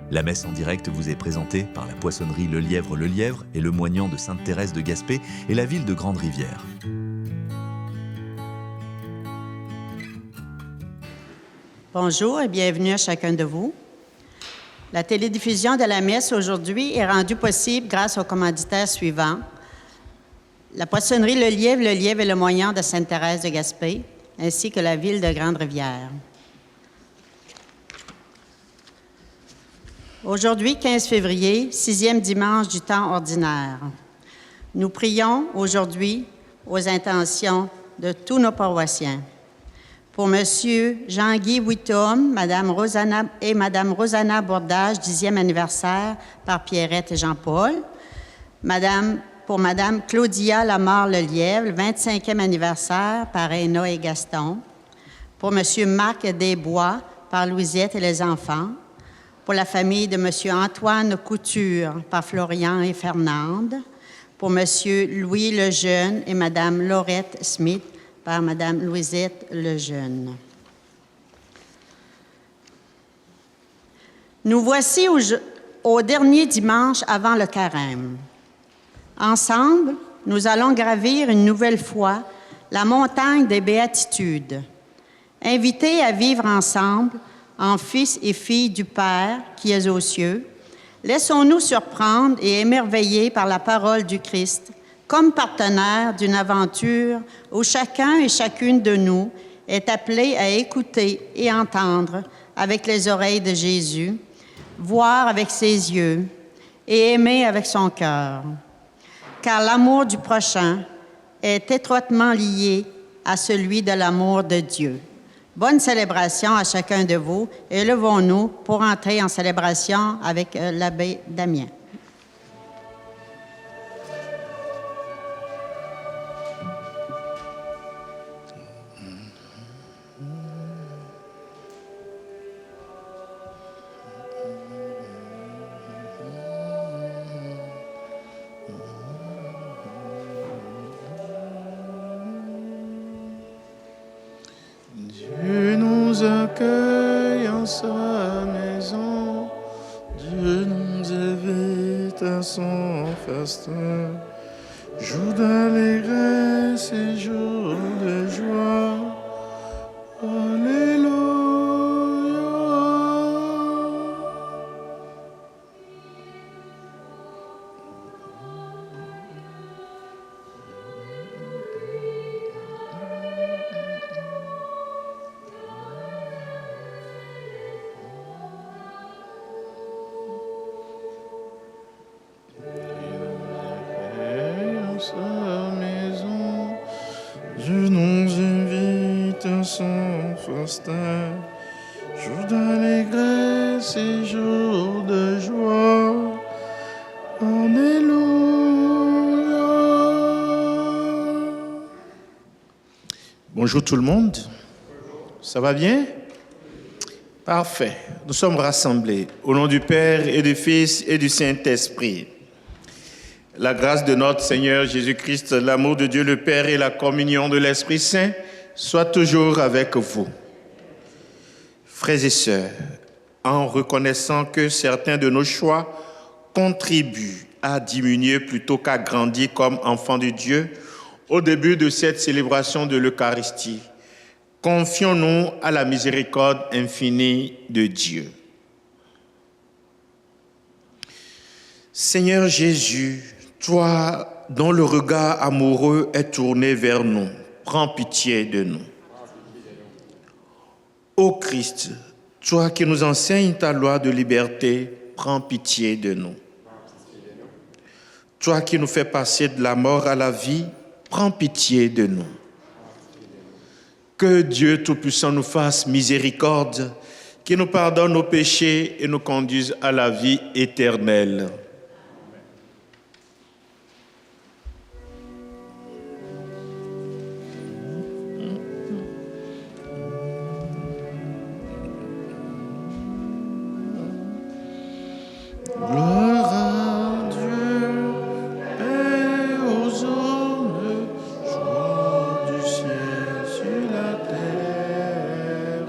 La messe en direct vous est présentée par la poissonnerie Le Lièvre et le Moignant de Sainte-Thérèse de Gaspé et la ville de Grande-Rivière. Bonjour et bienvenue à chacun de vous. La télédiffusion de la messe aujourd'hui est rendue possible grâce aux commanditaires suivants. La poissonnerie Le Lièvre et le Moignant de Sainte-Thérèse de Gaspé, ainsi que la ville de Grande-Rivière. Aujourd'hui, 15 février, 6e dimanche du temps ordinaire. Nous prions aujourd'hui aux intentions de tous nos paroissiens. Pour M. Jean-Guy Wittom, Mme Rosanna Bourdage, 10e anniversaire par Pierrette et Jean-Paul. Pour Mme Claudia Lamar-Lelièvre, 25e anniversaire par Héna et Gaston. Pour M. Marc Desbois, par Louisette et les enfants. Pour la famille de M. Antoine Couture, par Florian et Fernande. Pour M. Louis Lejeune et Mme Laurette Smith, par Mme Louisette Lejeune. Nous voici au dernier dimanche avant le carême. Ensemble, nous allons gravir une nouvelle fois la montagne des béatitudes, invités à vivre ensemble en fils et filles du Père qui est aux cieux. Laissons-nous surprendre et émerveiller par la parole du Christ, comme partenaire d'une aventure où chacun et chacune de nous est appelé à écouter et entendre avec les oreilles de Jésus, voir avec ses yeux et aimer avec son cœur. Car l'amour du prochain est étroitement lié à celui de l'amour de Dieu. Bonne célébration à chacun de vous et levons-nous pour entrer en célébration avec l'abbé Damien. Dieu nous accueille en sa maison, Dieu nous invite à son festin, jour d'allégresse et jour de joie. Alléluia. Sa maison, Dieu nous invite à son festin, jour d'allégresse et jour de joie. Alléluia. Bonjour tout le monde, ça va bien? Parfait, nous sommes rassemblés au nom du Père et du Fils et du Saint-Esprit. La grâce de notre Seigneur Jésus-Christ, l'amour de Dieu le Père et la communion de l'Esprit Saint soient toujours avec vous. Frères et sœurs, en reconnaissant que certains de nos choix contribuent à diminuer plutôt qu'à grandir comme enfants de Dieu, au début de cette célébration de l'Eucharistie, confions-nous à la miséricorde infinie de Dieu. Seigneur Jésus, toi dont le regard amoureux est tourné vers nous, prends pitié de nous. Ô Christ, toi qui nous enseignes ta loi de liberté, prends pitié de nous. Toi qui nous fais passer de la mort à la vie, prends pitié de nous. Que Dieu Tout-Puissant nous fasse miséricorde, qu'il nous pardonne nos péchés et nous conduise à la vie éternelle. Gloire à Dieu, paix aux hommes, joie du ciel sur la terre.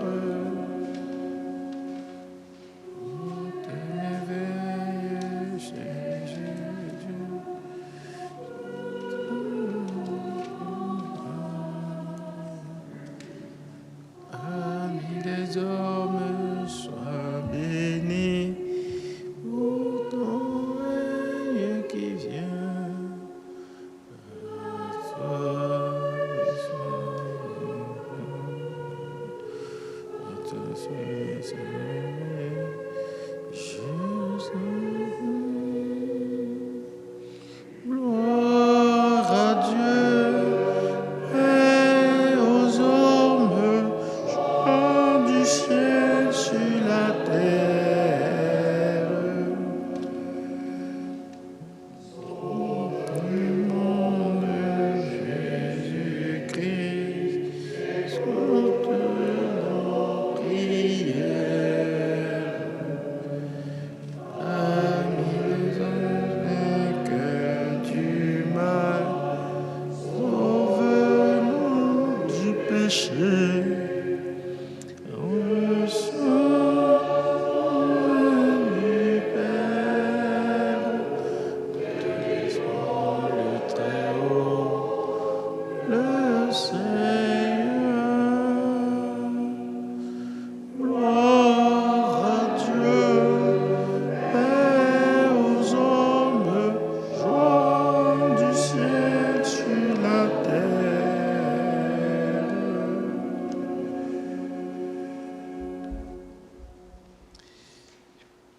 terre. Au nom de Jésus-Christ, écoute nos prières. Amis les anges vainqueurs du mal, sauve-nous du péché.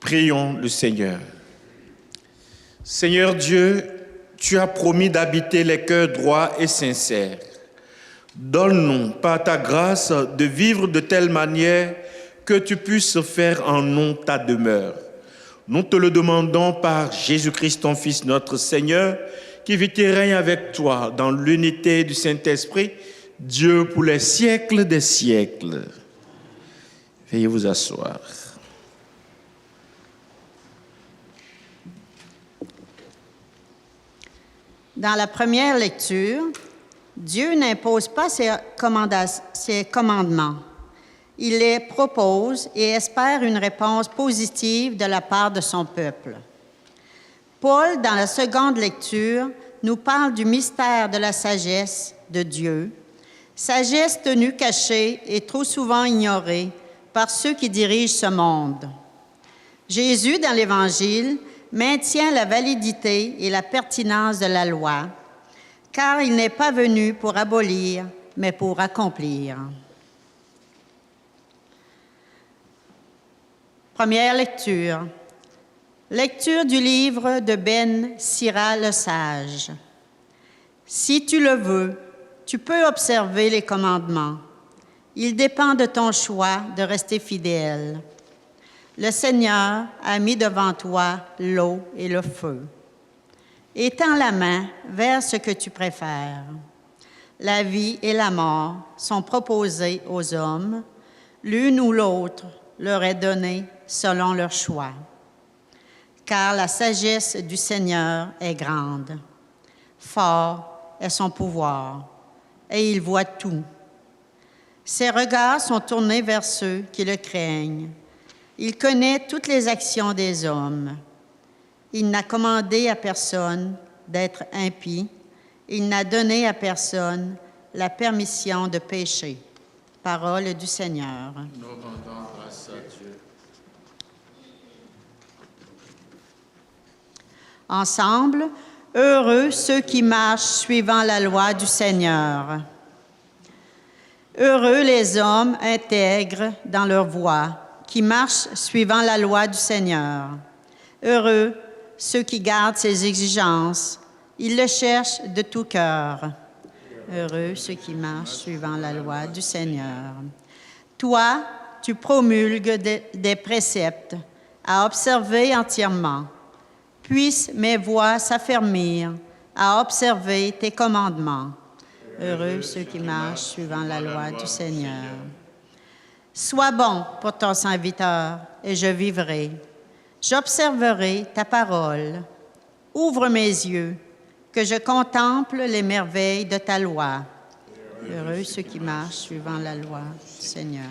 Prions le Seigneur. Seigneur Dieu, tu as promis d'habiter les cœurs droits et sincères. Donne-nous, par ta grâce, de vivre de telle manière que tu puisses faire en nous ta demeure. Nous te le demandons par Jésus-Christ, ton Fils, notre Seigneur, qui vit et règne avec toi dans l'unité du Saint-Esprit, Dieu pour les siècles des siècles. Veuillez vous asseoir. Dans la première lecture, Dieu n'impose pas ses commandements. Il les propose et espère une réponse positive de la part de son peuple. Paul, dans la seconde lecture, nous parle du mystère de la sagesse de Dieu, sagesse tenue cachée et trop souvent ignorée par ceux qui dirigent ce monde. Jésus, dans l'Évangile, maintient la validité et la pertinence de la loi, car il n'est pas venu pour abolir, mais pour accomplir. Première lecture. Lecture du livre de Ben Sira le Sage. Si tu le veux, tu peux observer les commandements. Il dépend de ton choix de rester fidèle. Le Seigneur a mis devant toi l'eau et le feu. Étends la main vers ce que tu préfères. La vie et la mort sont proposées aux hommes. L'une ou l'autre leur est donnée selon leur choix. Car la sagesse du Seigneur est grande. Fort est son pouvoir, et il voit tout. Ses regards sont tournés vers ceux qui le craignent. Il connaît toutes les actions des hommes. Il n'a commandé à personne d'être impie. Il n'a donné à personne la permission de pécher. Parole du Seigneur. Nous rendons grâce à Dieu. Ensemble, heureux ceux qui marchent suivant la loi du Seigneur. Heureux les hommes intègres dans leur voie, qui marchent suivant la loi du Seigneur. Heureux ceux qui gardent ses exigences, ils le cherchent de tout cœur. Heureux ceux qui marchent suivant la loi du Seigneur. Toi, tu promulgues des préceptes à observer entièrement. Puissent mes voies s'affermir à observer tes commandements. Heureux ceux qui marchent suivant la loi du Seigneur. Sois bon pour ton serviteur, et je vivrai. J'observerai ta parole. Ouvre mes yeux, que je contemple les merveilles de ta loi. Heureux ceux qui marchent suivant la loi du Seigneur.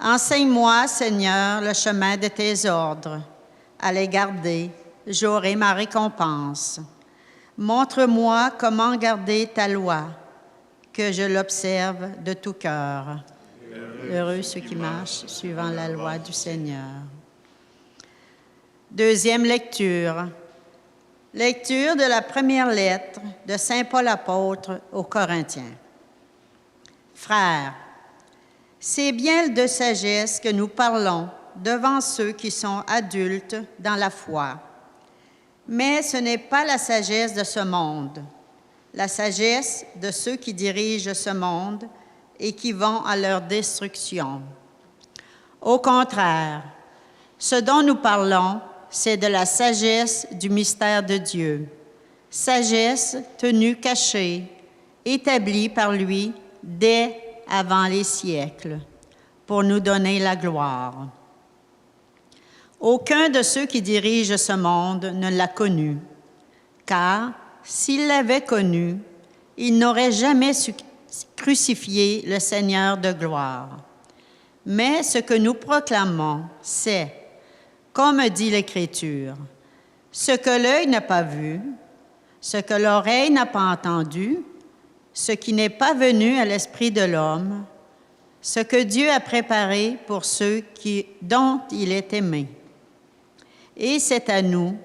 Enseigne-moi, Seigneur, le chemin de tes ordres. À les garder, j'aurai ma récompense. Montre-moi comment garder ta loi, que je l'observe de tout cœur. Heureux ceux qui marchent suivant la loi du Seigneur. Deuxième lecture. Lecture de la première lettre de Saint Paul apôtre aux Corinthiens. Frères, c'est bien de sagesse que nous parlons devant ceux qui sont adultes dans la foi. Mais ce n'est pas la sagesse de ce monde, la sagesse de ceux qui dirigent ce monde et qui vont à leur destruction. Au contraire, ce dont nous parlons, c'est de la sagesse du mystère de Dieu. Sagesse tenue cachée, établie par lui dès avant les siècles, pour nous donner la gloire. Aucun de ceux qui dirigent ce monde ne l'a connu, car s'il l'avait connu, il n'aurait jamais crucifié le Seigneur de gloire. Mais ce que nous proclamons, c'est, comme dit l'Écriture, ce que l'œil n'a pas vu, ce que l'oreille n'a pas entendu, ce qui n'est pas venu à l'esprit de l'homme, ce que Dieu a préparé pour ceux dont il est aimé. Et c'est à nous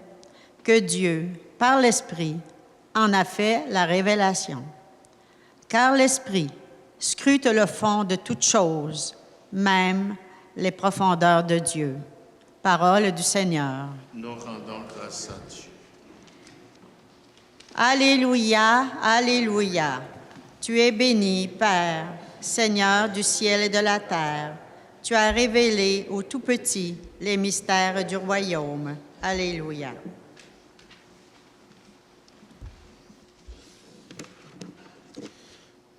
que Dieu, par l'Esprit, en a fait la révélation. Car l'Esprit scrute le fond de toutes choses, même les profondeurs de Dieu. Parole du Seigneur. Nous rendons grâce à Dieu. Alléluia, Alléluia. Tu es béni, Père, Seigneur du ciel et de la terre. Tu as révélé aux tout-petits les mystères du royaume. Alléluia.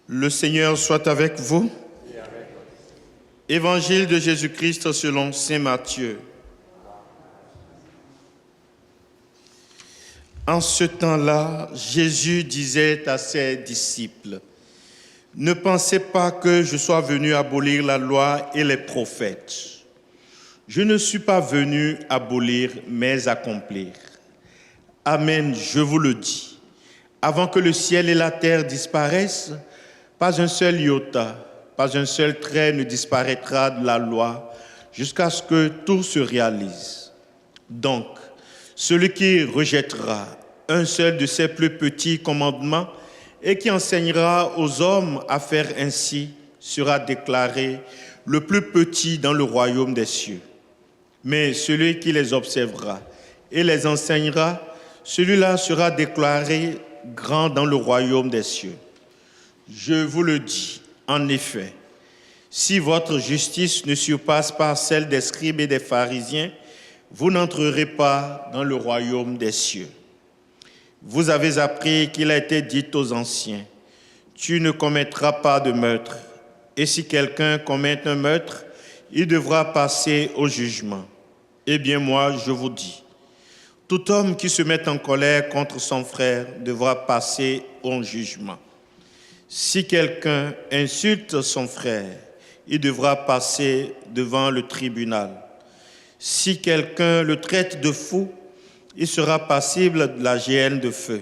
Le Seigneur soit avec vous. Évangile de Jésus-Christ selon saint Matthieu. En ce temps-là, Jésus disait à ses disciples, « Ne pensez pas que je sois venu abolir la loi et les prophètes. Je ne suis pas venu abolir, mais accomplir. Amen, je vous le dis. Avant que le ciel et la terre disparaissent, pas un seul iota, pas un seul trait ne disparaîtra de la loi jusqu'à ce que tout se réalise. Donc, celui qui rejettera un seul de ces plus petits commandements et qui enseignera aux hommes à faire ainsi sera déclaré le plus petit dans le royaume des cieux. Mais celui qui les observera et les enseignera, celui-là sera déclaré grand dans le royaume des cieux. Je vous le dis, en effet, si votre justice ne surpasse pas celle des scribes et des pharisiens, vous n'entrerez pas dans le royaume des cieux. Vous avez appris qu'il a été dit aux anciens, « Tu ne commettras pas de meurtre, et si quelqu'un commet un meurtre, il devra passer au jugement. Eh bien moi, je vous dis, tout homme qui se met en colère contre son frère devra passer au jugement. Si quelqu'un insulte son frère, il devra passer devant le tribunal. Si quelqu'un le traite de fou, il sera passible de la géhenne de feu.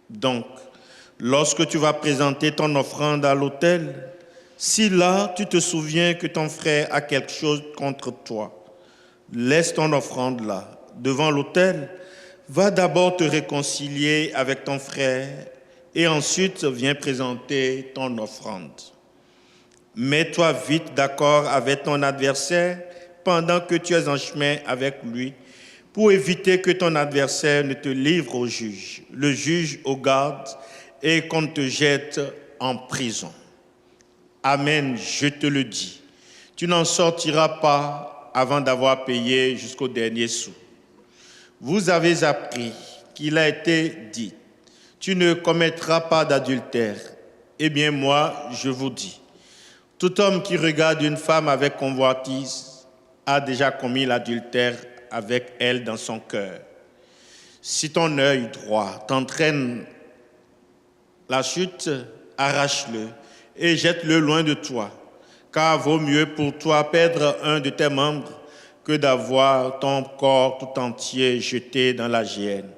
Donc, lorsque tu vas présenter ton offrande à l'autel, si là tu te souviens que ton frère a quelque chose contre toi, laisse ton offrande là, devant l'autel, va d'abord te réconcilier avec ton frère et ensuite viens présenter ton offrande. Mets-toi vite d'accord avec ton adversaire pendant que tu es en chemin avec lui, pour éviter que ton adversaire ne te livre au juge, le juge au garde et qu'on te jette en prison. Amen, je te le dis, tu n'en sortiras pas avant d'avoir payé jusqu'au dernier sou. Vous avez appris qu'il a été dit, tu ne commettras pas d'adultère. Eh bien moi, je vous dis, tout homme qui regarde une femme avec convoitise a déjà commis l'adultère avec elle dans son cœur. Si ton œil droit t'entraîne la chute, arrache-le et jette-le loin de toi, car vaut mieux pour toi perdre un de tes membres que d'avoir ton corps tout entier jeté dans la géhenne.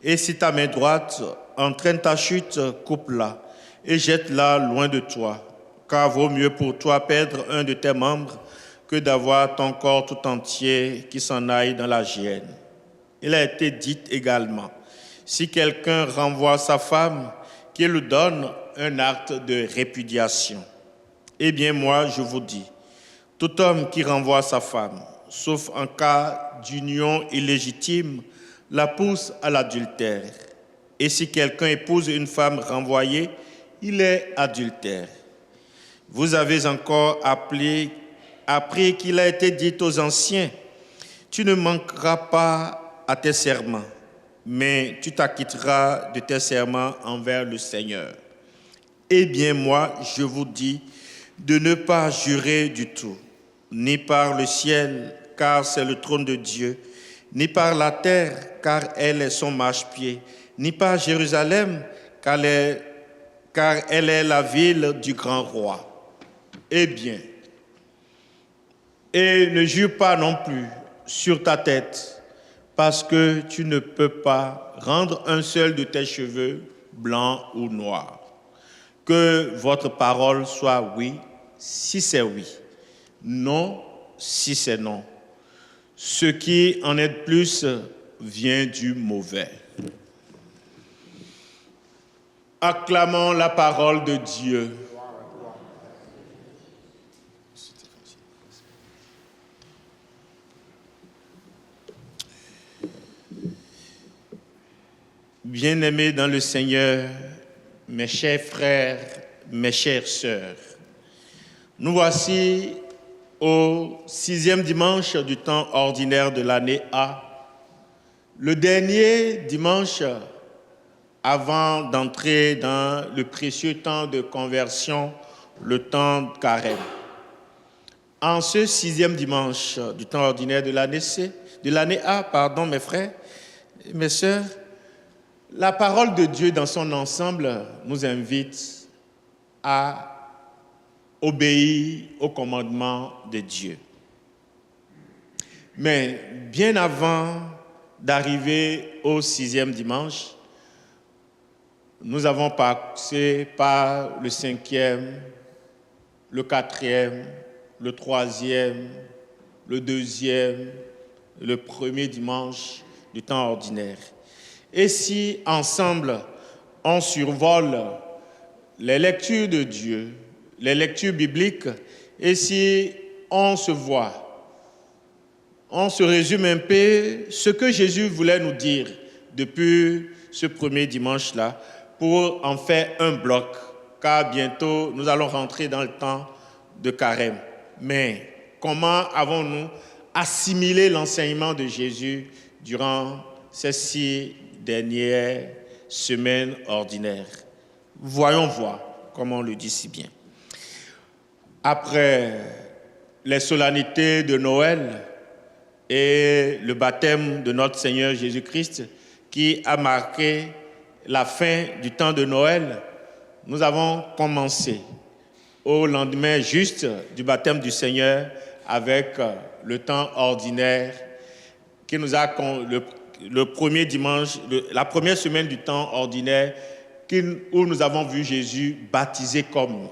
Et si ta main droite entraîne ta chute, coupe-la et jette-la loin de toi, car vaut mieux pour toi perdre un de tes membres que d'avoir ton corps tout entier qui s'en aille dans la géhenne. Il a été dit également, si quelqu'un renvoie sa femme, qu'il lui donne un acte de répudiation. Eh bien moi, je vous dis, tout homme qui renvoie sa femme, sauf en cas d'union illégitime, la pousse à l'adultère. Et si quelqu'un épouse une femme renvoyée, il est adultère. Vous avez encore appris après qu'il a été dit aux anciens, tu ne manqueras pas à tes serments, mais tu t'acquitteras de tes serments envers le Seigneur. Eh bien, moi, je vous dis de ne pas jurer du tout, ni par le ciel, car c'est le trône de Dieu, ni par la terre, car elle est son marchepied, ni par Jérusalem, car elle est la ville du grand roi. Eh bien, et ne jure pas non plus sur ta tête, parce que tu ne peux pas rendre un seul de tes cheveux blanc ou noir. Que votre parole soit oui, si c'est oui, non, si c'est non. Ce qui en est de plus vient du mauvais. Acclamons la parole de Dieu. Bien-aimés dans le Seigneur, mes chers frères, mes chères sœurs, nous voici au 6e dimanche du temps ordinaire de l'année A, le dernier dimanche avant d'entrer dans le précieux temps de conversion, le temps de carême. En ce 6e dimanche du temps ordinaire de l'année A, mes frères et mes sœurs, la parole de Dieu dans son ensemble nous invite à obéir au commandement de Dieu. Mais bien avant d'arriver au 6e dimanche, nous avons passé par le 5e, le 4e, le 3e, le 2e, le 1er dimanche du temps ordinaire. Et si, ensemble, on survole les lectures de Dieu, les lectures bibliques, et si on se voit, on se résume un peu ce que Jésus voulait nous dire depuis ce premier dimanche-là, pour en faire un bloc, car bientôt nous allons rentrer dans le temps de carême. Mais comment avons-nous assimilé l'enseignement de Jésus durant ces 6 dernières semaines ordinaires? Voyons voir, comme on le dit si bien. Après les solennités de Noël et le baptême de notre Seigneur Jésus-Christ, qui a marqué la fin du temps de Noël, nous avons commencé au lendemain juste du baptême du Seigneur avec le temps ordinaire qui nous a le premier dimanche, la première semaine du temps ordinaire où nous avons vu Jésus baptisé comme nous,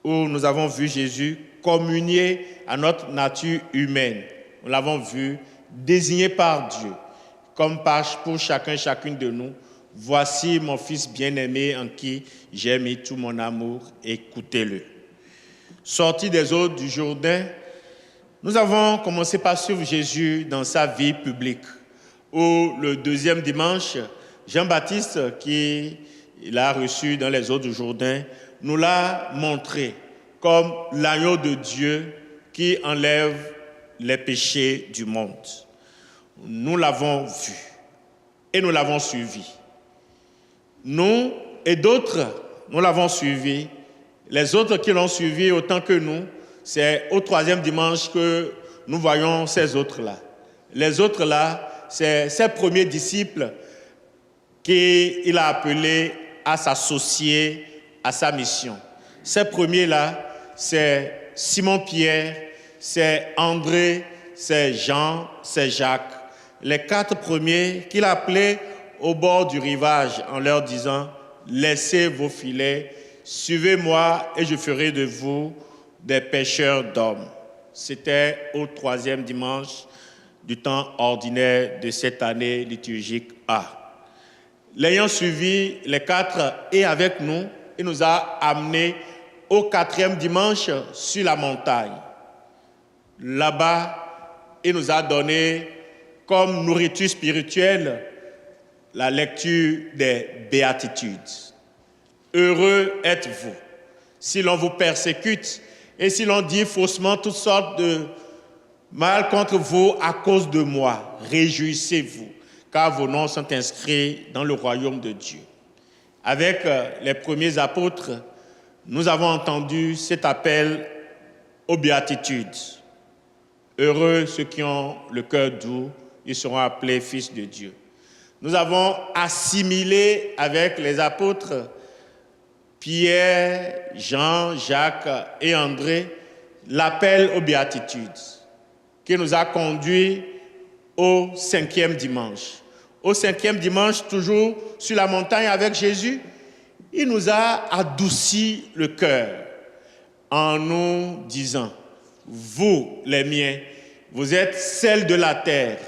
où nous avons vu Jésus communier à notre nature humaine. Nous l'avons vu désigné par Dieu, comme pour chacune de nous. Voici mon fils bien-aimé en qui j'ai mis tout mon amour, écoutez-le. Sorti des eaux du Jourdain, nous avons commencé par suivre Jésus dans sa vie publique, où le 2e dimanche, Jean-Baptiste, qui l'a reçu dans les eaux du Jourdain, nous l'a montré comme l'agneau de Dieu qui enlève les péchés du monde. Nous l'avons vu et nous l'avons suivi. Nous et d'autres, nous l'avons suivi. Les autres qui l'ont suivi autant que nous, c'est au 3e dimanche que nous voyons ces autres-là. Les autres-là, c'est ces premiers disciples qu'il a appelés à s'associer à sa mission. Ces premiers-là, c'est Simon-Pierre, c'est André, c'est Jean, c'est Jacques. Les 4 premiers qu'il a appelés au bord du rivage en leur disant « Laissez vos filets, suivez-moi et je ferai de vous des pêcheurs d'hommes. » C'était au 3e dimanche du temps ordinaire de cette année liturgique A. L'ayant suivi, les 4 et avec nous, il nous a amenés au 4e dimanche sur la montagne. Là-bas, il nous a donné comme nourriture spirituelle la lecture des béatitudes. Heureux êtes-vous si l'on vous persécute Et si l'on dit faussement toutes sortes de mal contre vous à cause de moi, réjouissez-vous, car vos noms sont inscrits dans le royaume de Dieu. Avec les premiers apôtres, nous avons entendu cet appel aux béatitudes. Heureux ceux qui ont le cœur doux, ils seront appelés fils de Dieu. Nous avons assimilé avec les apôtres Pierre, Jean, Jacques et André l'appel aux béatitudes qui nous a conduits au 5e dimanche. Au 5e dimanche, toujours sur la montagne avec Jésus, il nous a adouci le cœur en nous disant, vous les miens, vous êtes sel de la terre,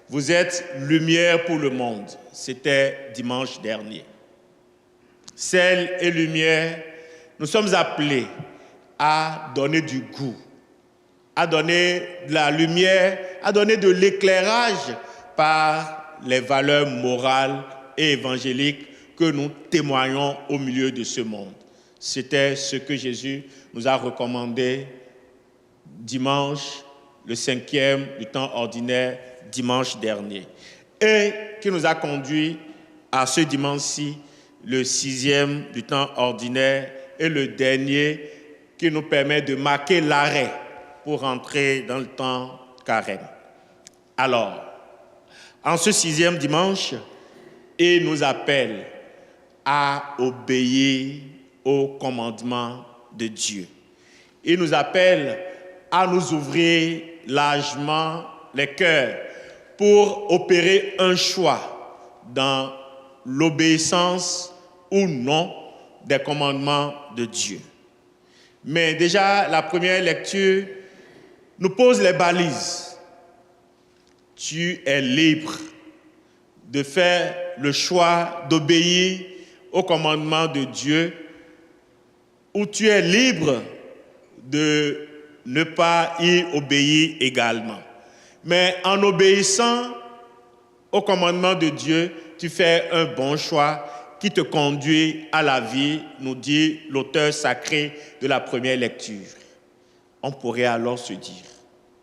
vous êtes lumière pour le monde. C'était dimanche dernier. Sel et lumière, nous sommes appelés à donner du goût, à donner de la lumière, à donner de l'éclairage par les valeurs morales et évangéliques que nous témoignons au milieu de ce monde. C'était ce que Jésus nous a recommandé dimanche, le 5e du temps ordinaire, dimanche dernier, et qui nous a conduit à ce dimanche-ci, le 6e du temps ordinaire et le dernier qui nous permet de marquer l'arrêt pour entrer dans le temps carême. Alors, en ce 6e dimanche, il nous appelle à obéir au commandement de Dieu. Il nous appelle à nous ouvrir largement les cœurs pour opérer un choix dans l'obéissance ou non des commandements de Dieu. Mais déjà, la première lecture nous pose les balises. Tu es libre de faire le choix d'obéir aux commandements de Dieu, ou tu es libre de ne pas y obéir également. Mais en obéissant aux commandements de Dieu, tu fais un bon choix qui te conduit à la vie, nous dit l'auteur sacré de la première lecture. On pourrait alors se dire,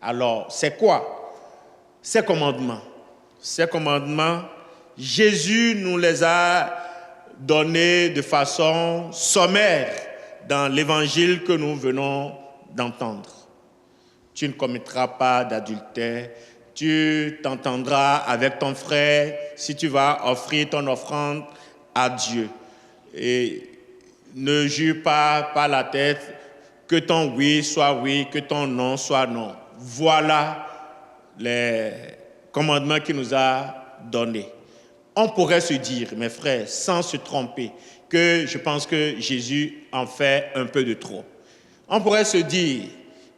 alors c'est quoi ces commandements? Ces commandements, Jésus nous les a donnés de façon sommaire dans l'évangile que nous venons d'entendre. Tu ne commettras pas d'adultère, tu t'entendras avec ton frère si tu vas offrir ton offrande à Dieu. Et ne jure pas par la tête, que ton oui soit oui, que ton non soit non. Voilà les commandements qu'il nous a donnés. On pourrait se dire, mes frères, sans se tromper, que je pense que Jésus en fait un peu de trop. On pourrait se dire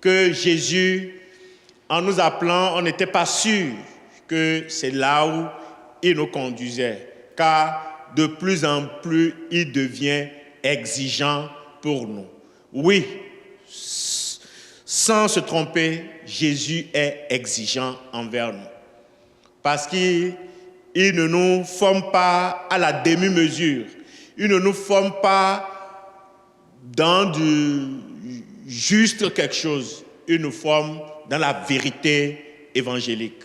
que Jésus, en nous appelant, on n'était pas sûr que c'est là où il nous conduisait, car de plus en plus, il devient exigeant pour nous. Oui, sans se tromper, Jésus est exigeant envers nous. Parce qu'il ne nous forme pas à la demi-mesure. Il ne nous forme pas dans du juste quelque chose. Il nous forme dans la vérité évangélique.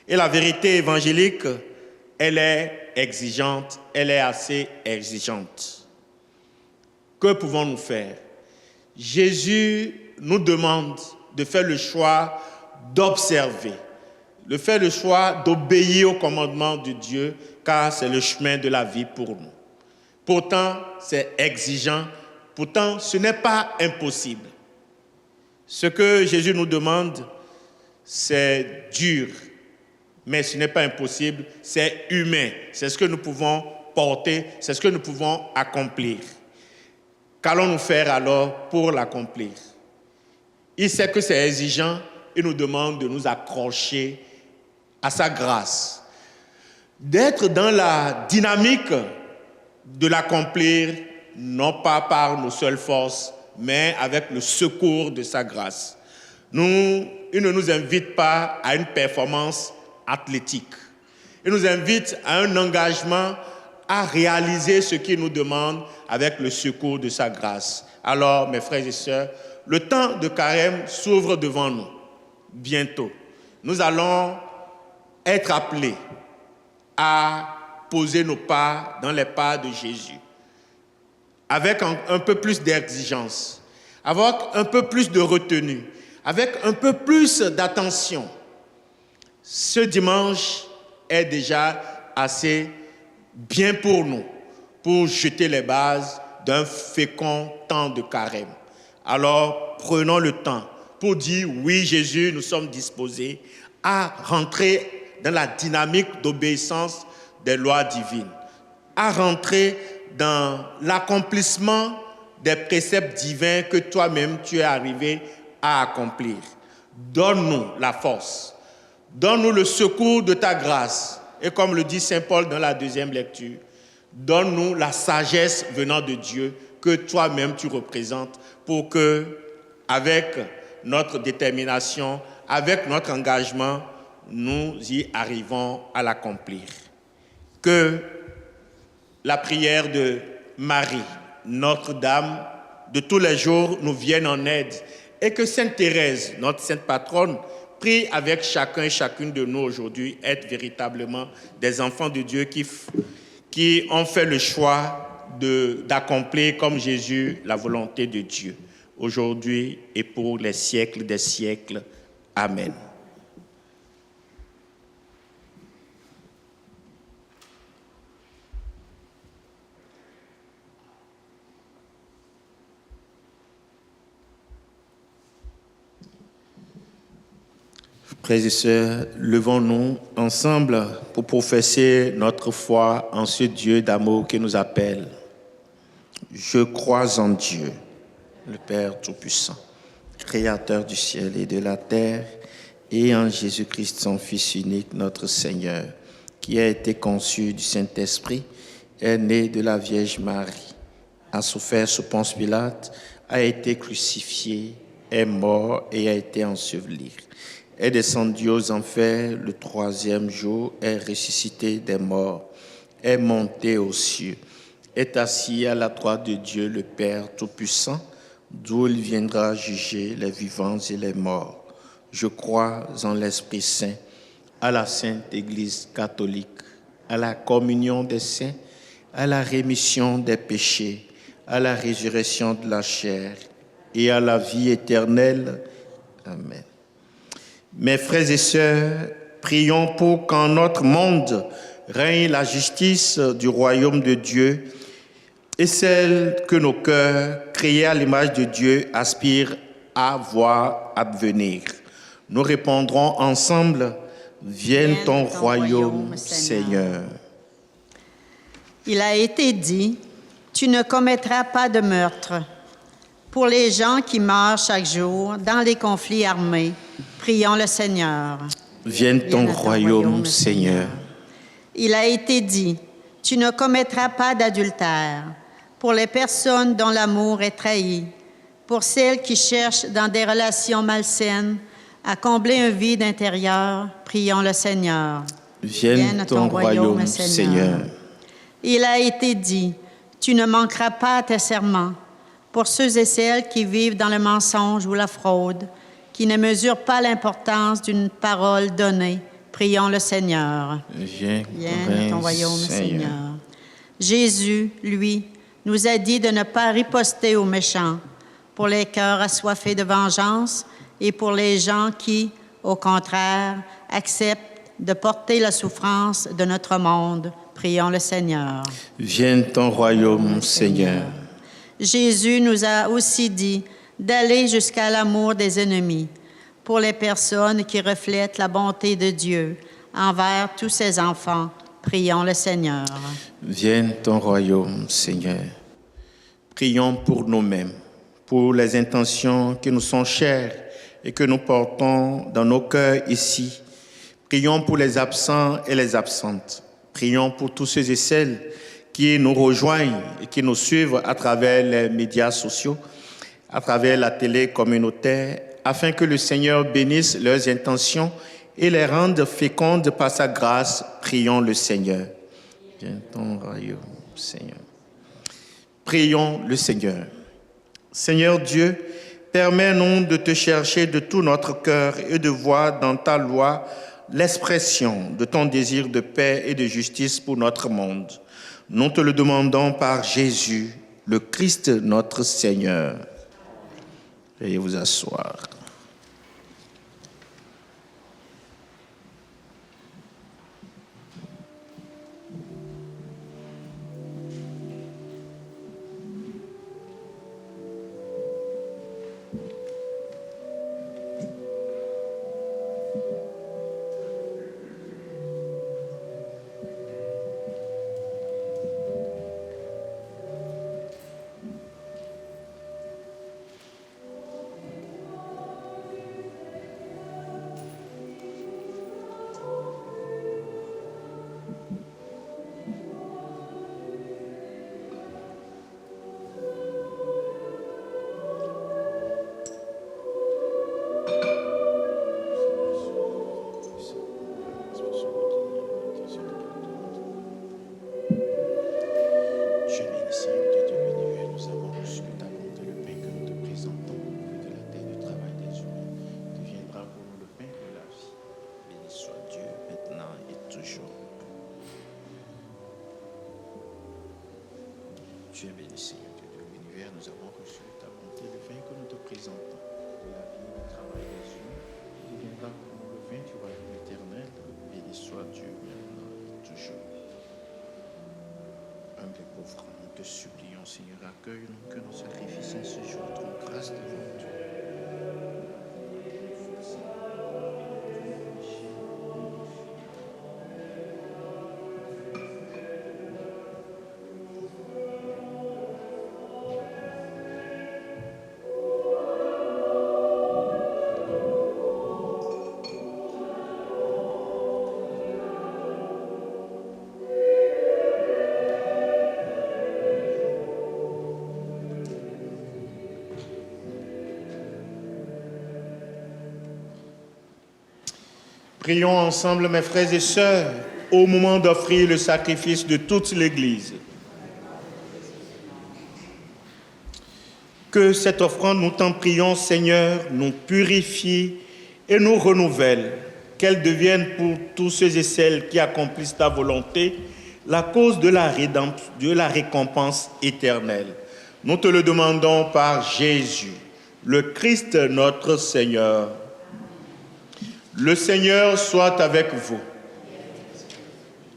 Et la vérité évangélique, elle est exigeante, elle est assez exigeante. Que pouvons-nous faire? Jésus nous demande de faire le choix d'observer, de faire le choix d'obéir au commandement de Dieu, car c'est le chemin de la vie pour nous. Pourtant, c'est exigeant, pourtant, ce n'est pas impossible. Ce que Jésus nous demande, c'est dur, mais ce n'est pas impossible, c'est humain. C'est ce que nous pouvons porter, c'est ce que nous pouvons accomplir. Qu'allons-nous faire alors pour l'accomplir? Il sait que c'est exigeant, il nous demande de nous accrocher à sa grâce, d'être dans la dynamique de l'accomplir, non pas par nos seules forces, mais avec le secours de sa grâce. Il ne nous invite pas à une performance athlétique. Il nous invite à un engagement à réaliser ce qu'il nous demande avec le secours de sa grâce. Alors, mes frères et sœurs, Le temps de carême s'ouvre devant nous, bientôt. Nous allons être appelés à poser nos pas dans les pas de Jésus, avec un peu plus d'exigence, avec un peu plus de retenue, avec un peu plus d'attention. Ce dimanche est déjà assez bien pour nous, pour jeter les bases d'un fécond temps de carême. Alors, prenons le temps pour dire, oui, Jésus, nous sommes disposés à rentrer dans la dynamique d'obéissance des lois divines, à rentrer dans l'accomplissement des préceptes divins que toi-même tu es arrivé à accomplir. Donne-nous la force, donne-nous le secours de ta grâce, et comme le dit Saint Paul dans la deuxième lecture, donne-nous la sagesse venant de Dieu que toi-même tu représentes pour que, avec notre détermination, avec notre engagement, nous y arrivons à l'accomplir. Que la prière de Marie, Notre-Dame, de tous les jours nous vienne en aide et que Sainte Thérèse, notre sainte patronne, prie avec chacun et chacune de nous aujourd'hui, être véritablement des enfants de Dieu qui ont fait le choix d'accomplir comme Jésus la volonté de Dieu, aujourd'hui et pour les siècles des siècles. Amen. Frères et sœurs, levons-nous ensemble pour professer notre foi en ce Dieu d'amour qui nous appelle. Je crois en Dieu, le Père Tout-Puissant, Créateur du ciel et de la terre, et en Jésus-Christ, son Fils unique, notre Seigneur, qui a été conçu du Saint-Esprit, est né de la Vierge Marie, a souffert sous Ponce Pilate, a été crucifié, est mort et a été enseveli. Est descendu aux enfers le troisième jour, est ressuscité des morts, est monté aux cieux, est assis à la droite de Dieu le Père Tout-Puissant, d'où il viendra juger les vivants et les morts. Je crois en l'Esprit Saint, à la Sainte Église catholique, à la communion des saints, à la rémission des péchés, à la résurrection de la chair et à la vie éternelle. Amen. Mes frères et sœurs, prions pour qu'en notre monde règne la justice du royaume de Dieu et celle que nos cœurs, créés à l'image de Dieu, aspirent à voir advenir. Nous répondrons ensemble, vienne ton royaume, Seigneur. Il a été dit, tu ne commettras pas de meurtre. Pour les gens qui meurent chaque jour dans les conflits armés, prions le Seigneur. Vienne ton royaume, Seigneur. Il a été dit, tu ne commettras pas d'adultère. Pour les personnes dont l'amour est trahi, pour celles qui cherchent dans des relations malsaines à combler un vide intérieur, prions le Seigneur. Vienne ton royaume, Seigneur. Il a été dit, tu ne manqueras pas à tes serments. Pour ceux et celles qui vivent dans le mensonge ou la fraude, qui ne mesurent pas l'importance d'une parole donnée, prions le Seigneur. Vienne ton royaume, Seigneur. Jésus, lui, nous a dit de ne pas riposter aux méchants, pour les cœurs assoiffés de vengeance et pour les gens qui, au contraire, acceptent de porter la souffrance de notre monde, prions le Seigneur. Vienne ton royaume, Seigneur. Jésus nous a aussi dit d'aller jusqu'à l'amour des ennemis pour les personnes qui reflètent la bonté de Dieu envers tous ses enfants. Prions le Seigneur. Vienne ton royaume, Seigneur. Prions pour nous-mêmes, pour les intentions qui nous sont chères et que nous portons dans nos cœurs ici. Prions pour les absents et les absentes. Prions pour tous ceux et celles qui nous rejoignent et qui nous suivent à travers les médias sociaux, à travers la télé communautaire, afin que le Seigneur bénisse leurs intentions et les rende fécondes par sa grâce. Prions le Seigneur. Vienne ton royaume, Seigneur. Prions le Seigneur. Seigneur Dieu, permets-nous de te chercher de tout notre cœur et de voir dans ta loi l'expression de ton désir de paix et de justice pour notre monde. Nous te le demandons par Jésus, le Christ notre Seigneur. Veuillez vous asseoir. Tu es béni, Seigneur Dieu de l'univers. Nous avons reçu ta bonté, le vin que nous te présentons. De la vie, du travail des humains, deviendra pour nous le vin du royaume éternel. Béni soit Dieu maintenant et toujours. Humble et pauvre, nous te supplions, Seigneur, accueille-nous, que nos sacrifices en ce jour trouvent grâce devant Dieu. Prions ensemble, mes frères et sœurs, au moment d'offrir le sacrifice de toute l'Église. Que cette offrande, nous t'en prions, Seigneur, nous purifie et nous renouvelle, qu'elle devienne pour tous ceux et celles qui accomplissent ta volonté la cause de la récompense éternelle. Nous te le demandons par Jésus, le Christ notre Seigneur. Le Seigneur soit avec vous.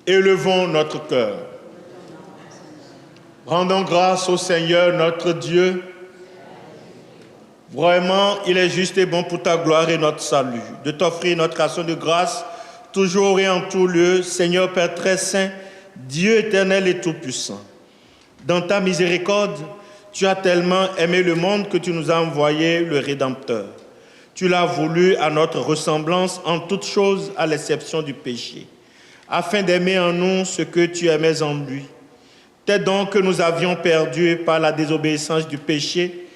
Élevons notre cœur. Rendons grâce au Seigneur notre Dieu. Vraiment, il est juste et bon pour ta gloire et notre salut, de t'offrir notre action de grâce, toujours et en tout lieu, Seigneur Père très saint, Dieu éternel et tout-puissant. Dans ta miséricorde, tu as tellement aimé le monde que tu nous as envoyé le Rédempteur. Tu l'as voulu à notre ressemblance en toutes choses, à l'exception du péché, afin d'aimer en nous ce que tu aimais en lui. Tes dons que nous avions perdus par la désobéissance du péché,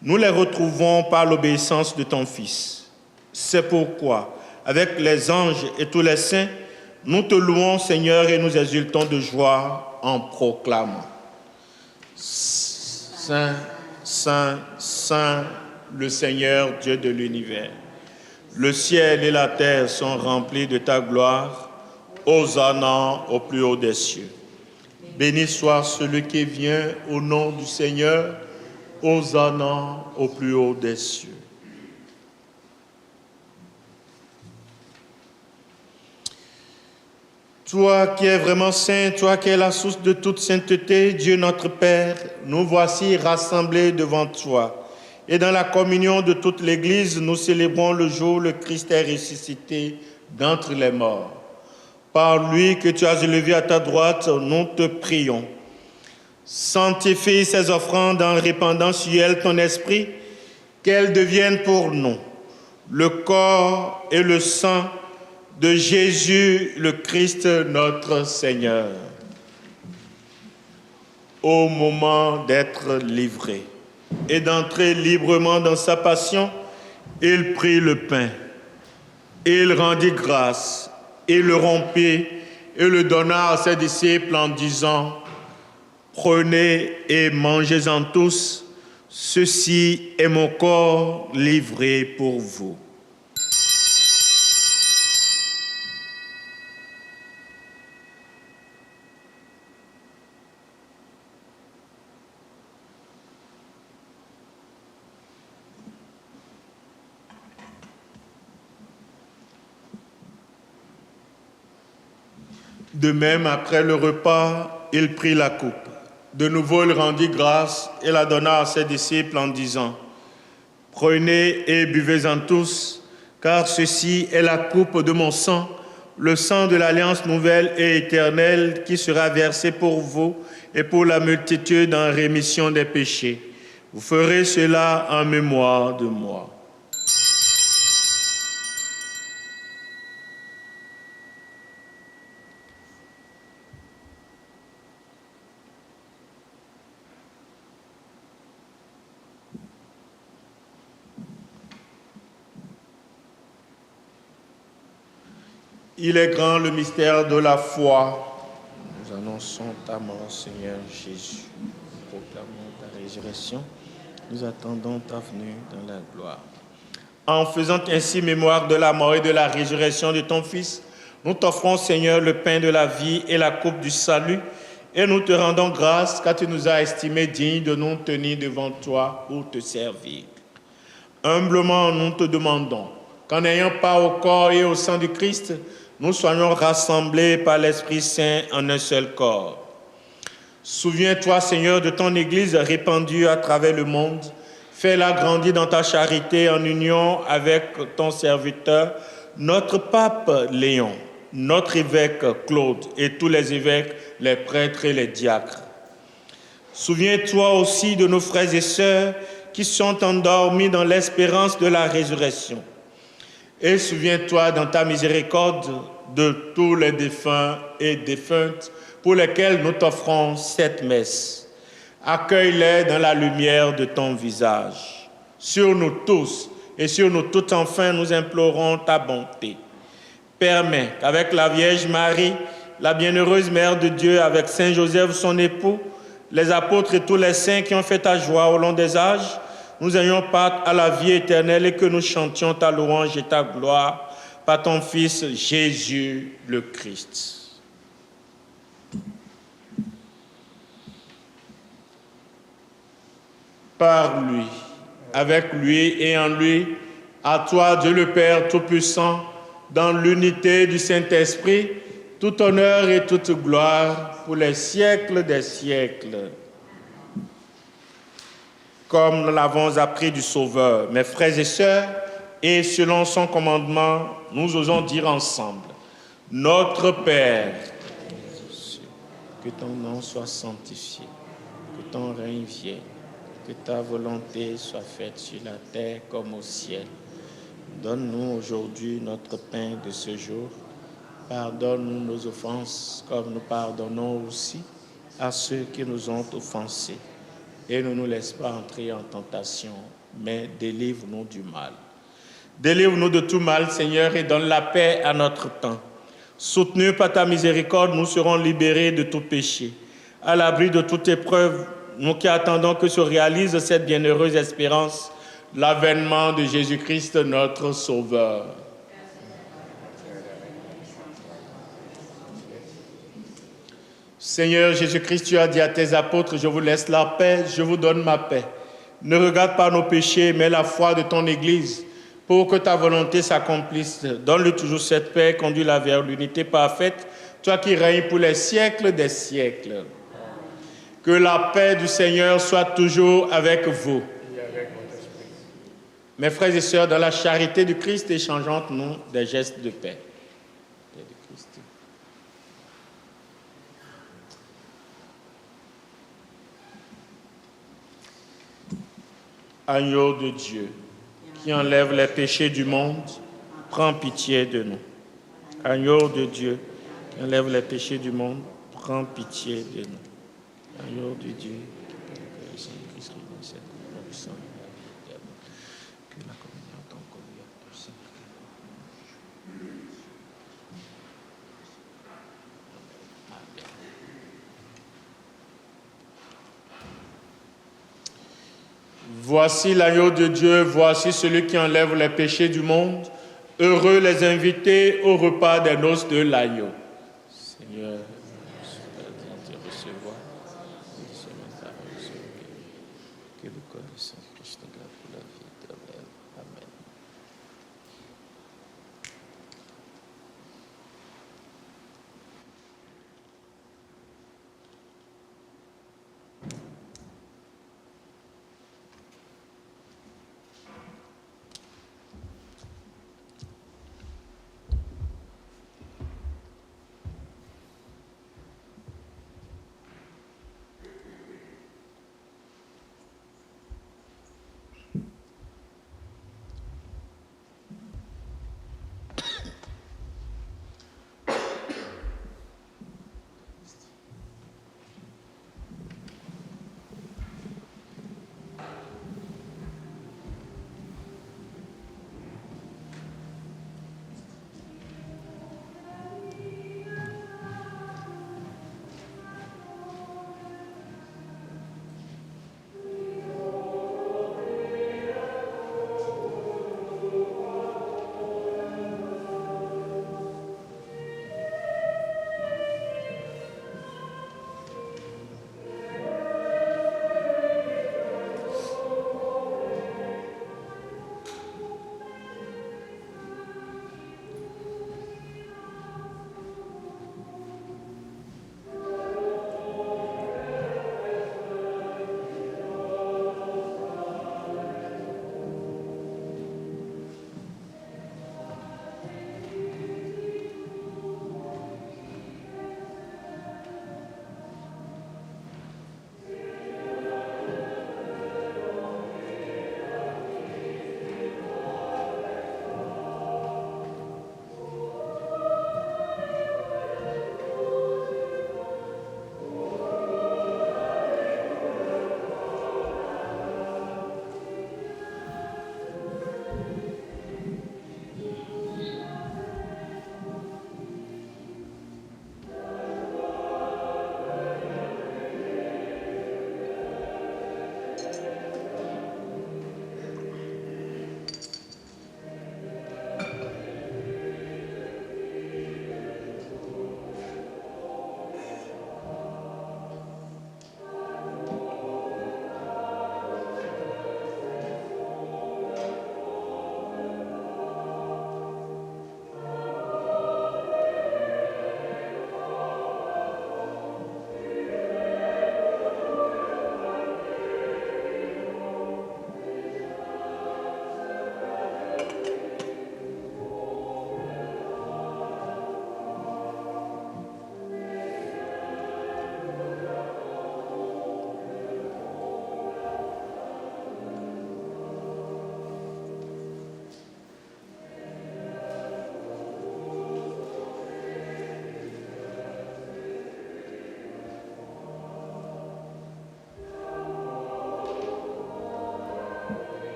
nous les retrouvons par l'obéissance de ton Fils. C'est pourquoi, avec les anges et tous les saints, nous te louons, Seigneur, et nous exultons de joie en proclamant. Saint, Saint, Saint, le Seigneur, Dieu de l'univers. Le ciel et la terre sont remplis de ta gloire. Hosanna au plus haut des cieux. Béni soit celui qui vient au nom du Seigneur. Hosanna au plus haut des cieux. Toi qui es vraiment saint, toi qui es la source de toute sainteté, Dieu notre Père, nous voici rassemblés devant toi. Et dans la communion de toute l'Église, nous célébrons le jour où le Christ est ressuscité d'entre les morts. Par lui que tu as élevé à ta droite, nous te prions. Sanctifie ces offrandes en répandant sur elles ton esprit, qu'elles deviennent pour nous le corps et le sang de Jésus, le Christ notre Seigneur. Au moment d'être livré et d'entrer librement dans sa passion, il prit le pain, il rendit grâce, il le rompit et le donna à ses disciples en disant « Prenez et mangez-en tous, Ceci est mon corps livré pour vous. De même, après le repas, il prit la coupe. De nouveau, il rendit grâce et la donna à ses disciples en disant, « Prenez et buvez-en tous, car ceci est la coupe de mon sang, le sang de l'alliance nouvelle et éternelle qui sera versé pour vous et pour la multitude en rémission des péchés. Vous ferez cela en mémoire de moi. » Il est grand le mystère de la foi. Nous annonçons ta mort, Seigneur Jésus. Nous proclamons ta résurrection. Nous attendons ta venue dans la gloire. En faisant ainsi mémoire de la mort et de la résurrection de ton Fils, nous t'offrons, Seigneur, le pain de la vie et la coupe du salut, et nous te rendons grâce car tu nous as estimés dignes de nous tenir devant toi pour te servir. Humblement, nous te demandons qu'en ayant part au corps et au sang du Christ, nous soyons rassemblés par l'Esprit Saint en un seul corps. Souviens-toi, Seigneur, de ton Église répandue à travers le monde. Fais-la grandir dans ta charité en union avec ton serviteur, notre pape Léon, notre évêque Claude et tous les évêques, les prêtres et les diacres. Souviens-toi aussi de nos frères et sœurs qui sont endormis dans l'espérance de la résurrection. Et souviens-toi dans ta miséricorde de tous les défunts et défuntes pour lesquels nous t'offrons cette messe. Accueille-les dans la lumière de ton visage. Sur nous tous et sur nous toutes enfin, nous implorons ta bonté. Permets qu'avec la Vierge Marie, la bienheureuse Mère de Dieu, avec Saint Joseph, son époux, les apôtres et tous les saints qui ont fait ta joie au long des âges, nous ayons part à la vie éternelle et que nous chantions ta louange et ta gloire par ton Fils Jésus le Christ. Par lui, avec lui et en lui, à toi, Dieu le Père Tout-Puissant, dans l'unité du Saint-Esprit, tout honneur et toute gloire pour les siècles des siècles. Comme nous l'avons appris du Sauveur, mes frères et sœurs, et selon son commandement, nous osons dire ensemble, Notre Père, que ton nom soit sanctifié, que ton règne vienne, que ta volonté soit faite sur la terre comme au ciel. Donne-nous aujourd'hui notre pain de ce jour. Pardonne-nous nos offenses, comme nous pardonnons aussi à ceux qui nous ont offensés. Et ne nous laisse pas entrer en tentation, mais délivre-nous du mal. Délivre-nous de tout mal, Seigneur, et donne la paix à notre temps. Soutenus par ta miséricorde, nous serons libérés de tout péché. À l'abri de toute épreuve, nous qui attendons que se réalise cette bienheureuse espérance, l'avènement de Jésus-Christ, notre Sauveur. Seigneur Jésus-Christ, tu as dit à tes apôtres, je vous laisse la paix, je vous donne ma paix. Ne regarde pas nos péchés, mais la foi de ton Église, pour que ta volonté s'accomplisse. Donne-lui toujours cette paix, conduis-la vers l'unité parfaite, toi qui règnes pour les siècles des siècles. Que la paix du Seigneur soit toujours avec vous. Mes frères et sœurs, dans la charité du Christ, échangeons-nous des gestes de paix. Agneau de Dieu, qui enlève les péchés du monde, prends pitié de nous. Agneau de Dieu, qui enlève les péchés du monde, prends pitié de nous. Agneau de Dieu, que la communion de ton corps soit Voici l'agneau de Dieu, voici celui qui enlève les péchés du monde. Heureux les invités au repas des noces de l'agneau. Seigneur, je suis digne de recevoir que le corps de Saint-Christ nous garde pour la vie éternelle. Amen.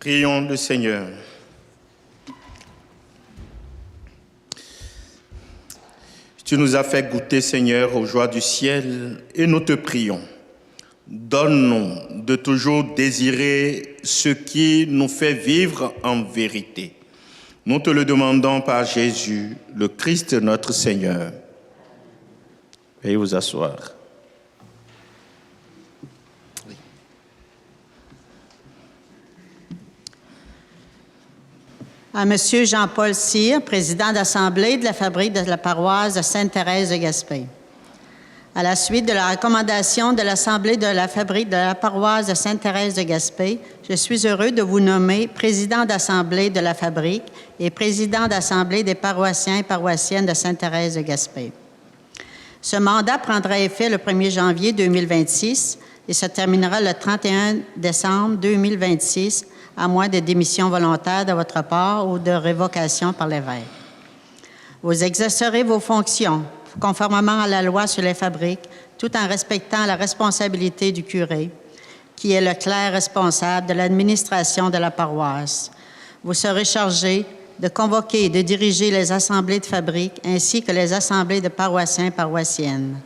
Prions le Seigneur. Tu nous as fait goûter, Seigneur, aux joies du ciel et nous te prions. Donne-nous de toujours désirer ce qui nous fait vivre en vérité. Nous te le demandons par Jésus, le Christ notre Seigneur. Veuillez vous asseoir. À M. Jean-Paul Cyr, président d'Assemblée de la Fabrique de la paroisse de Sainte-Thérèse de Gaspé. À la suite de la recommandation de l'Assemblée de la Fabrique de la paroisse de Sainte-Thérèse de Gaspé, je suis heureux de vous nommer président d'Assemblée de la Fabrique et président d'Assemblée des paroissiens et paroissiennes de Sainte-Thérèse de Gaspé. Ce mandat prendra effet le 1er janvier 2026 et se terminera le 31 décembre 2026, à moins de démission volontaire de votre part ou de révocation par l'évêque. Vous exercerez vos fonctions conformément à la loi sur les fabriques, tout en respectant la responsabilité du curé, qui est le clerc responsable de l'administration de la paroisse. Vous serez chargé de convoquer et de diriger les assemblées de fabriques ainsi que les assemblées de paroissiens et paroissiennes.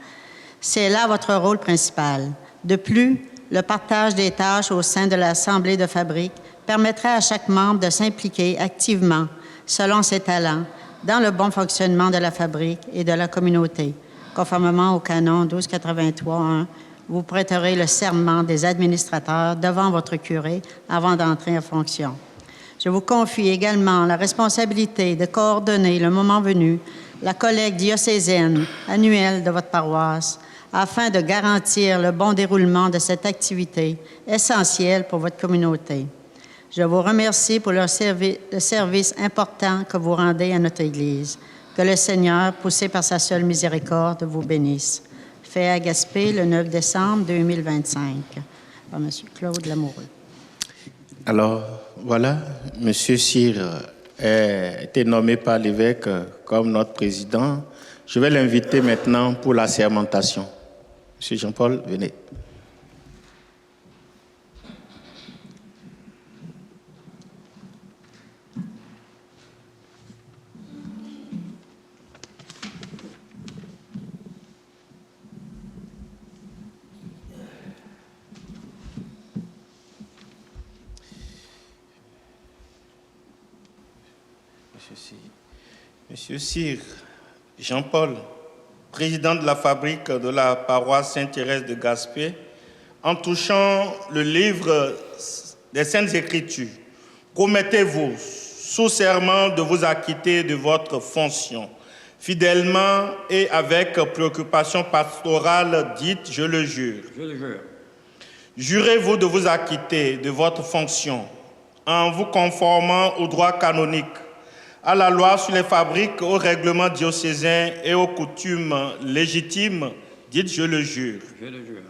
C'est là votre rôle principal. De plus, le partage des tâches au sein de l'assemblée de fabrique permettrait à chaque membre de s'impliquer activement, selon ses talents, dans le bon fonctionnement de la fabrique et de la communauté. Conformément au canon 1283.1, vous prêterez le serment des administrateurs devant votre curé avant d'entrer en fonction. Je vous confie également la responsabilité de coordonner, le moment venu, la collecte diocésaine annuelle de votre paroisse afin de garantir le bon déroulement de cette activité essentielle pour votre communauté. Je vous remercie pour le service important que vous rendez à notre Église. Que le Seigneur, poussé par sa seule miséricorde, vous bénisse. Fait à Gaspé le 9 décembre 2025. Par M. Claude Lamoureux. Alors, voilà, M. Cyr a été nommé par l'évêque comme notre président. Je vais l'inviter maintenant pour la sermentation. M. Jean-Paul, venez. Monsieur Cyr, Jean-Paul, président de la fabrique de la paroisse Sainte-Thérèse de Gaspé, en touchant le livre des Saintes Écritures, promettez-vous, sous serment, de vous acquitter de votre fonction, fidèlement et avec préoccupation pastorale dite, je le jure. Je le jure. Jurez-vous de vous acquitter de votre fonction en vous conformant au droit canonique, à la loi sur les fabriques, aux règlements diocésains et aux coutumes légitimes, dites je le jure. Je le jure.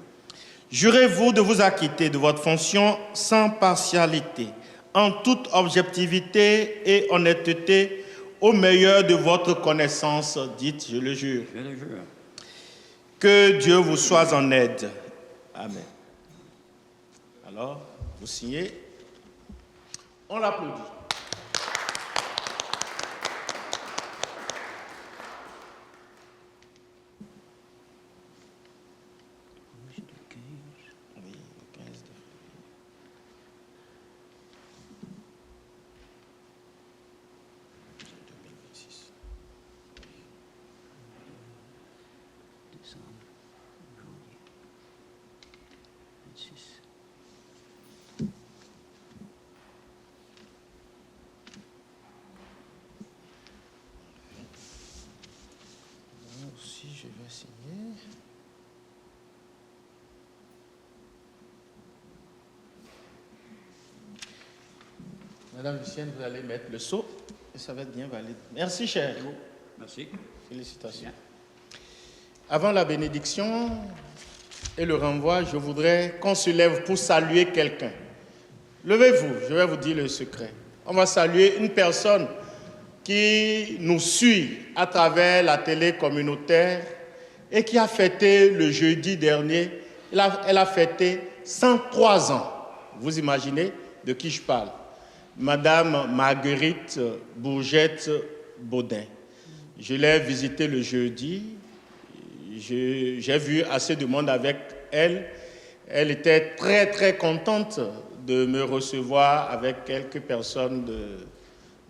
Jurez-vous de vous acquitter de votre fonction sans partialité, en toute objectivité et honnêteté, au meilleur de votre connaissance, dites je le jure. Je le jure. Que Dieu vous soit en aide. Amen. Alors, vous signez. On l'applaudit. Aussi, je vais signer. Madame Lucienne, vous allez mettre le sceau et ça va être bien valide. Merci, cher. Merci. Félicitations. Avant la bénédiction et le renvoi, je voudrais qu'on se lève pour saluer quelqu'un. Levez-vous, je vais vous dire le secret. On va saluer une personne qui nous suit à travers la télé communautaire et qui a fêté le jeudi dernier. Elle a fêté 103 ans. Vous imaginez de qui je parle? Madame Marguerite Bourgette Baudin. Je l'ai visitée le jeudi. J'ai vu assez de monde avec elle. Elle était très, très contente de me recevoir avec quelques personnes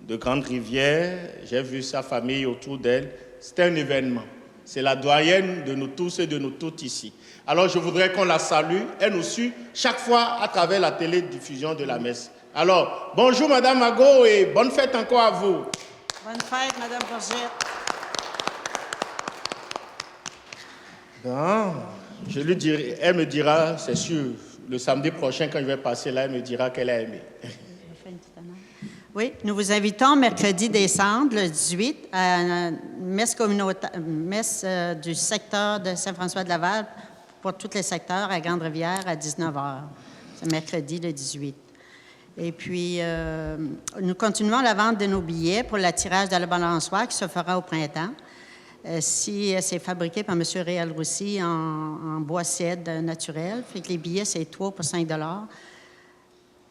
de Grande-Rivière. J'ai vu sa famille autour d'elle. C'était un événement. C'est la doyenne de nous tous et de nous toutes ici. Alors je voudrais qu'on la salue. Elle nous suit chaque fois à travers la télédiffusion de la messe. Alors, bonjour Madame Mago et bonne fête encore à vous. Bonne fête, Madame Forget. Non, je lui dirai, elle me dira, c'est sûr, le samedi prochain quand je vais passer là, elle me dira qu'elle a aimé. Oui, nous vous invitons mercredi décembre, le 18, à une messe du secteur de Saint-François-de-Laval pour tous les secteurs à Grande-Rivière à 19h. C'est mercredi le 18. Et puis, nous continuons la vente de nos billets pour l'attirage de la balançoire qui se fera au printemps. C'est fabriqué par M. Réal Roussy en bois cèdre naturel. Fait que les billets, c'est 3 pour 5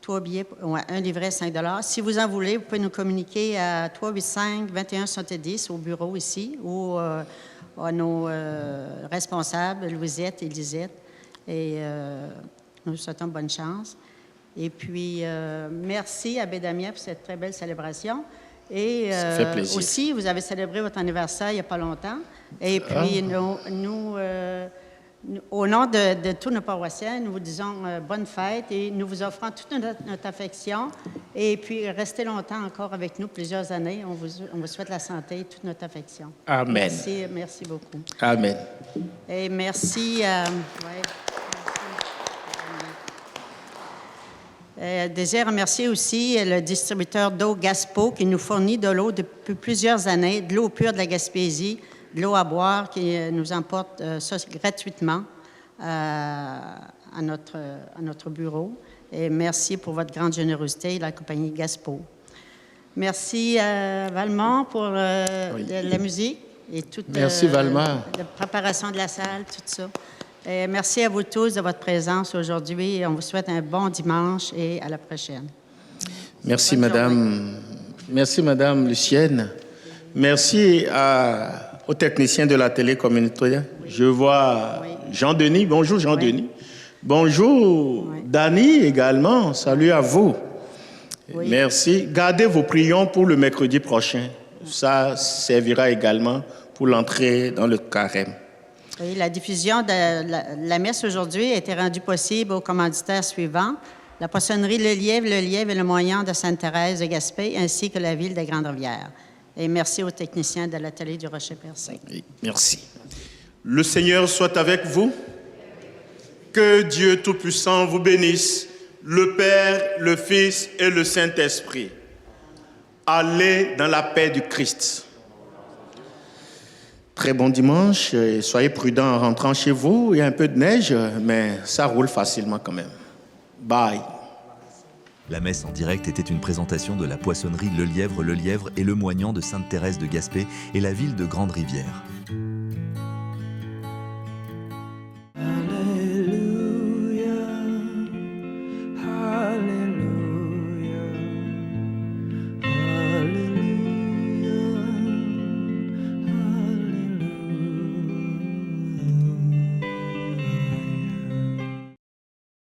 3 billets, un livret 5 Si vous en voulez, vous pouvez nous communiquer à 385-2170 au bureau ici ou à nos responsables, Louisette et Lisette. Et nous vous souhaitons bonne chance. Et puis, merci à Bédamia pour cette très belle célébration. Et Ça fait plaisir. aussi, vous avez célébré votre anniversaire il n'y a pas longtemps. Et puis, nous, au nom de tous nos paroissiens, nous vous disons bonne fête et nous vous offrons toute notre affection. Et puis, restez longtemps encore avec nous, plusieurs années. On vous souhaite la santé et toute notre affection. Amen. Merci beaucoup. Amen. Et merci. Je désire remercier aussi le distributeur d'eau Gaspo qui nous fournit de l'eau depuis plusieurs années, de l'eau pure de la Gaspésie, de l'eau à boire qui nous emporte ça gratuitement à notre bureau. Et merci pour votre grande générosité, la compagnie Gaspo. Merci à Valmont pour la musique et toute Merci, Valma. la préparation de la salle, tout ça. Et merci à vous tous de votre présence aujourd'hui. On vous souhaite un bon dimanche et à la prochaine. Merci, Bonne Madame. journée. Merci, Madame Lucienne. Merci aux techniciens de la télé communautaire. Je vois Jean-Denis. Bonjour, Jean-Denis. Bonjour, Dany également. Salut à vous. Oui. Merci. Gardez vos prions pour le mercredi prochain. Ça servira également pour l'entrée dans le carême. Oui, la diffusion de la messe aujourd'hui a été rendue possible aux commanditaires suivants: la poissonnerie Le Lièvre et le Moyen de Sainte-Thérèse de Gaspé, ainsi que la ville de Grande-Rivière. Et merci aux techniciens de l'atelier du Rocher-Percé. Merci. Le Seigneur soit avec vous. Que Dieu Tout-Puissant vous bénisse, le Père, le Fils et le Saint-Esprit. Allez dans la paix du Christ. Très bon dimanche et soyez prudents en rentrant chez vous. Il y a un peu de neige, mais ça roule facilement quand même. Bye. La messe en direct était une présentation de la poissonnerie Le Lièvre et le Moignant de Sainte-Thérèse de Gaspé et la ville de Grande-Rivière.